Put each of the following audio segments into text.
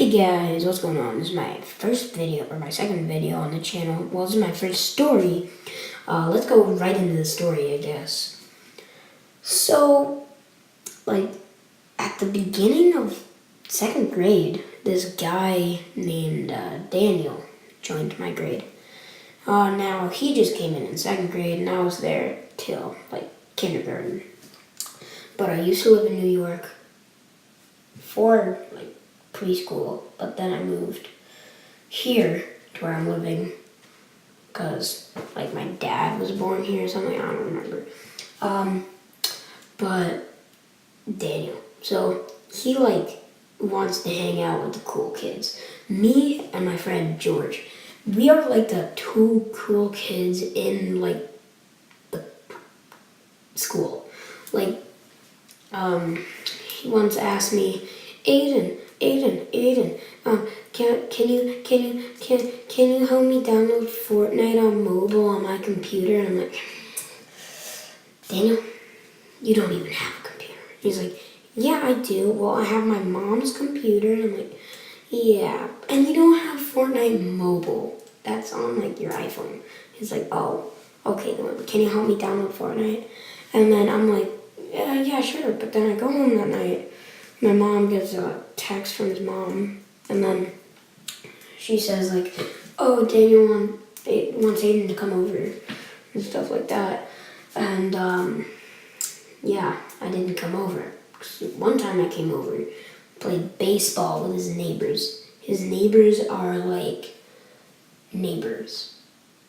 Hey guys, what's going on? This is my first video, or my second video on the channel. Well, this is my first story. Let's go right into the story, I guess. So, at the beginning of second grade, this guy named Daniel joined my grade. Now, he just came in second grade, and I was there till, kindergarten. But I used to live in New York for, preschool, but then I moved here to where I'm living because my dad was born here or something, I don't remember. But Daniel, so he wants to hang out with the cool kids. Me and my friend George, we are the two cool kids in the school. He once asked me, Aiden, can you help me download Fortnite on mobile on my computer? And I'm like, Daniel, you don't even have a computer. He's like, yeah, I do. Well, I have my mom's computer. And I'm like, yeah, and you don't have Fortnite mobile. That's on your iPhone. He's like, oh, okay, then can you help me download Fortnite? And then I'm like, yeah, sure. But then I go home that night. My mom gets a text from his mom, and then she says oh, Daniel wants Aiden to come over and stuff like that. And yeah, I didn't come over. One time I came over, played baseball with his neighbors. His neighbors are neighbors,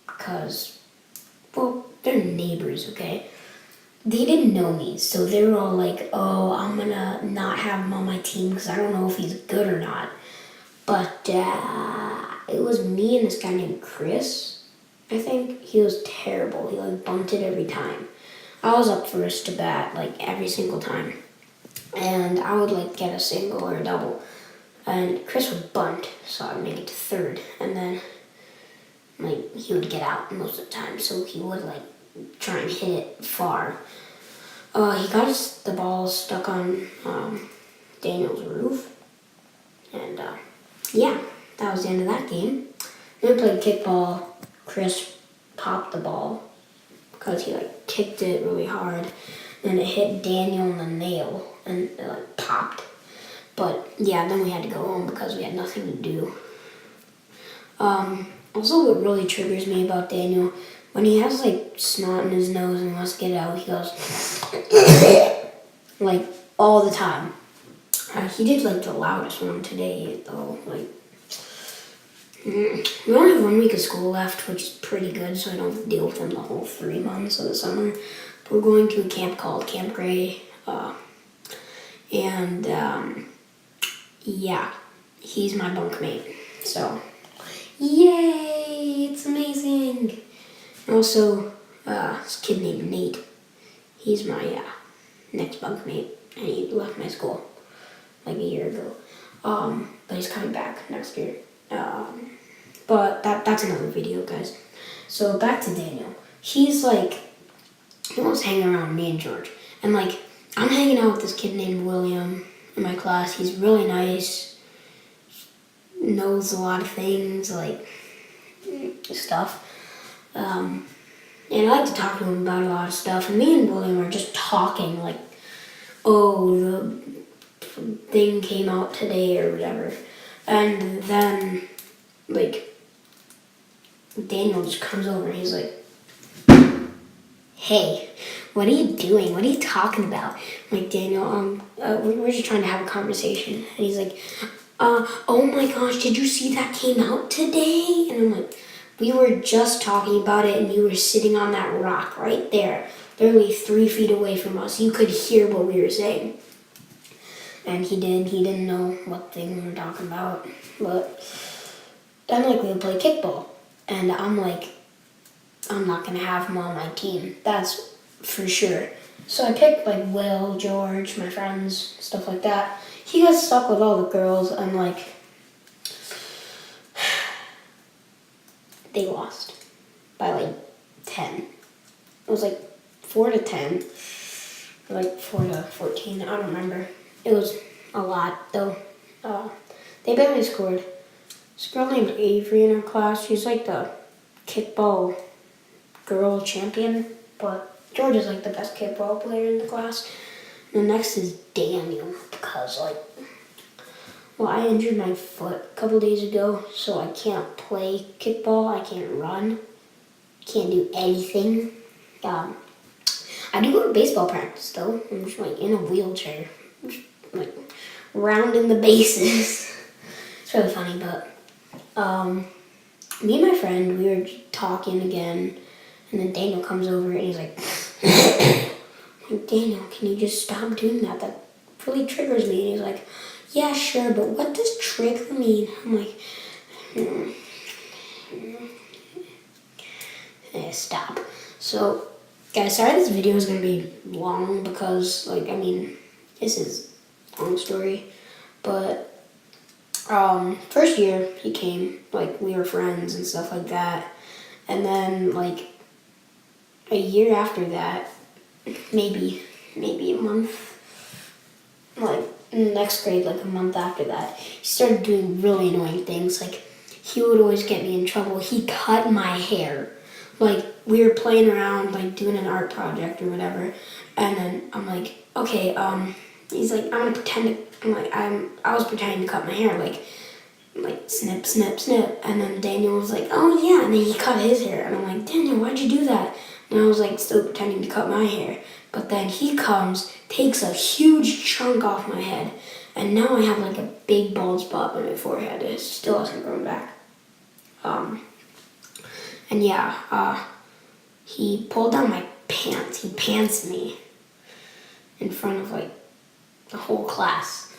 because, well, they're neighbors, okay? They didn't know me, so they were all oh, I'm gonna not have him on my team because I don't know if he's good or not. But it was me and this guy named Chris, I think. He was terrible. He bunted every time. I was up first to bat every single time. And I would get a single or a double. And Chris would bunt, so I'd make it to third. And then he would get out most of the time, so he would try and hit it far. He got the ball stuck on Daniel's roof, and yeah, that was the end of that game. Then we played kickball. Chris popped the ball because he kicked it really hard, and it hit Daniel in the nail, and it popped. But yeah, then we had to go home because we had nothing to do. Also, what really triggers me about Daniel, when he has snot in his nose and he wants to get it out, he goes all the time. He did the loudest one today though. We only have 1 week of school left, which is pretty good, so I don't have to deal with him the whole 3 months of the summer. But we're going to a camp called Camp Gray, and yeah, he's my bunkmate. So yay, it's amazing. Also, this kid named Nate, he's my next bunkmate, and he left my school a year ago. But he's coming back next year. But that's another video, guys. So back to Daniel. He's he wants to hang around me and George. And I'm hanging out with this kid named William in my class. He's really nice, knows a lot of things, stuff. And I like to talk to him about a lot of stuff. And me and William are just talking, oh, the thing came out today or whatever. And then, Daniel just comes over and he's like, hey, what are you doing? What are you talking about? I'm like, Daniel, we're just trying to have a conversation. And he's like, oh my gosh, did you see that came out today? And I'm like, we were just talking about it, and you were sitting on that rock right there, literally 3 feet away from us. You could hear what we were saying. And he didn't know what thing we were talking about. But then we would play kickball. And I'm I'm not gonna have him on my team. That's for sure. So I picked Will, George, my friends, stuff like that. He got stuck with all the girls, and they lost by 10. It was 4-10, or 4-14. I don't remember. It was a lot though. They barely scored. This girl named Avery in our class, she's like the kickball girl champion, but George is like the best kickball player in the class. And the next is Daniel, because I injured my foot a couple days ago, so I can't play kickball, I can't run, can't do anything. I do go to baseball practice though. I'm just like in a wheelchair, just like rounding the bases. It's really funny, but me and my friend, we were talking again, and then Daniel comes over and he's like, Daniel, can you just stop doing that? That really triggers me. And he's like, yeah, sure, but what does trigger mean? I'm like, stop. So, guys, sorry this video is going to be long because, this is a long story. But, first year he came, we were friends and stuff like that. And then, a year after that, maybe a month, in next grade, a month after that, he started doing really annoying things. He would always get me in trouble. He cut my hair. We were playing around, doing an art project or whatever, and then I'm like, okay, he's like, I'm gonna pretend to, I was pretending to cut my hair, snip, snip, snip, and then Daniel was like, oh yeah, and then he cut his hair, and I'm like, Daniel, why'd you do that? And I was still pretending to cut my hair, but then he comes, takes a huge chunk off my head, and now I have a big bald spot on my forehead. It still hasn't grown back. And yeah, he pulled down my pants. He pantsed me in front of the whole class,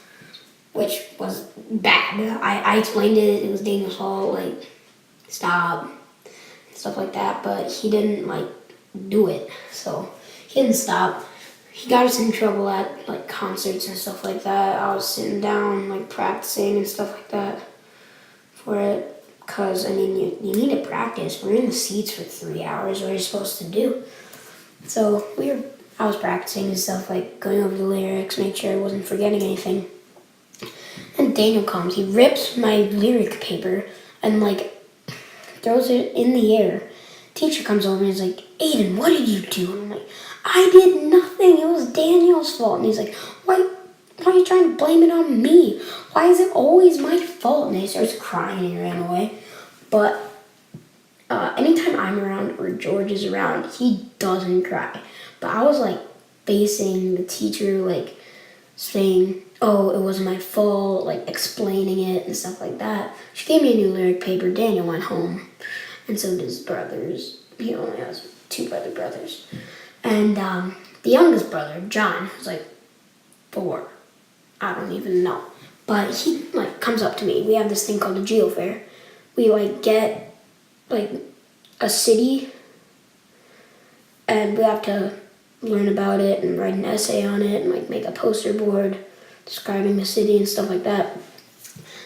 which was bad. I explained it. It was Daniel's fault. Stop, stuff like that. But he didn't do it. So he didn't stop. He got us in trouble at concerts and stuff like that. I was sitting down practicing and stuff like that for it. Because, you need to practice. We're in the seats for 3 hours. What are you supposed to do? So, I was practicing and stuff, going over the lyrics, make sure I wasn't forgetting anything. Then Daniel comes. He rips my lyric paper and, throws it in the air. Teacher comes over and he's like, Aiden, what did you do? And I'm like, I did nothing. It was Daniel's fault. And he's like, why are you trying to blame it on me? Why is it always my fault? And he starts crying and he ran away. But anytime I'm around or George is around, he doesn't cry. But I was facing the teacher, saying, oh, it wasn't my fault, explaining it and stuff like that. She gave me a new lyric paper. Daniel went home. And so did his brothers. He only has 2 brothers. And the youngest brother, John, was 4. I don't even know. But he comes up to me. We have this thing called a geofair. We get a city and we have to learn about it and write an essay on it and make a poster board describing the city and stuff like that.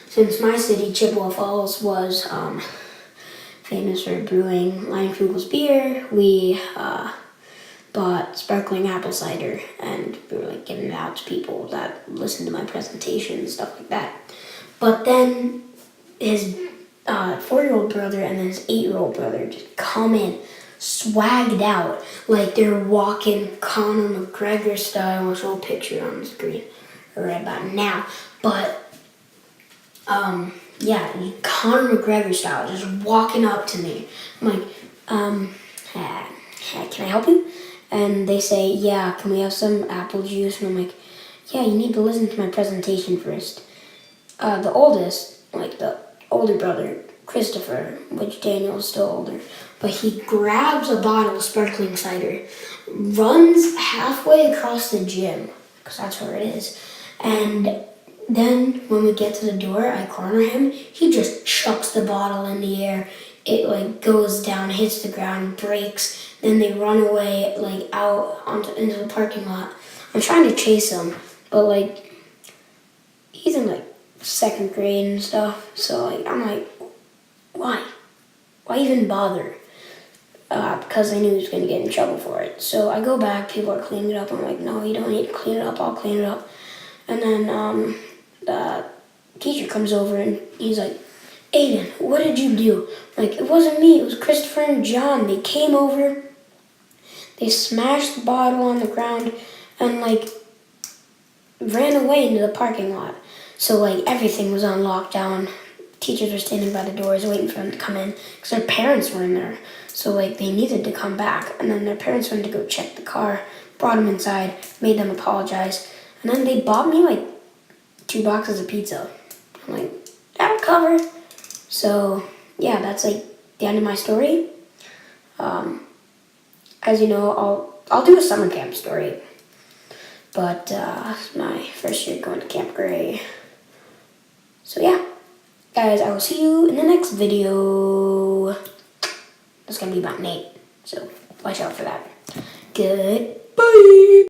Since my city, Chippewa Falls, was famous for brewing Leinenkugel's beer, we bought sparkling apple cider, and we were giving it out to people that listened to my presentation and stuff like that. But then his 4-year-old brother and then his 8-year-old brother just come in, swagged out, they're walking Conor McGregor style. I'll show a picture on the screen right about now. But yeah, Conor McGregor style, just walking up to me. I'm like, can I help you? And they say, yeah, can we have some apple juice? And I'm like, yeah, you need to listen to my presentation first. The oldest, the older brother, Christopher, which Daniel is still older, but he grabs a bottle of sparkling cider, runs halfway across the gym, because that's where it is, and then when we get to the door, I corner him, he just chucks the bottle in the air. It goes down, hits the ground, breaks. Then they run away out into the parking lot. I'm trying to chase him, but he's in 2nd grade and stuff. So I'm why? Why even bother? Because I knew he was gonna get in trouble for it. So I go back. People are cleaning it up. I'm like, no, you don't need to clean it up. I'll clean it up. And then teacher comes over and he's like, Aiden, what did you do? Like, it wasn't me, it was Christopher and John. They came over, they smashed the bottle on the ground, and like ran away into the parking lot. So like everything was on lockdown. Teachers were standing by the doors waiting for them to come in because their parents were in there. So like they needed to come back, and then their parents went to go check the car, brought them inside, made them apologize, and then they bought me like 2 boxes of pizza. I'm like, that'll cover. So yeah, that's like the end of my story. As you know, I'll do a summer camp story. But my first year going to Camp Gray. So yeah, guys, I will see you in the next video. It's gonna be about Nate, so watch out for that. Goodbye.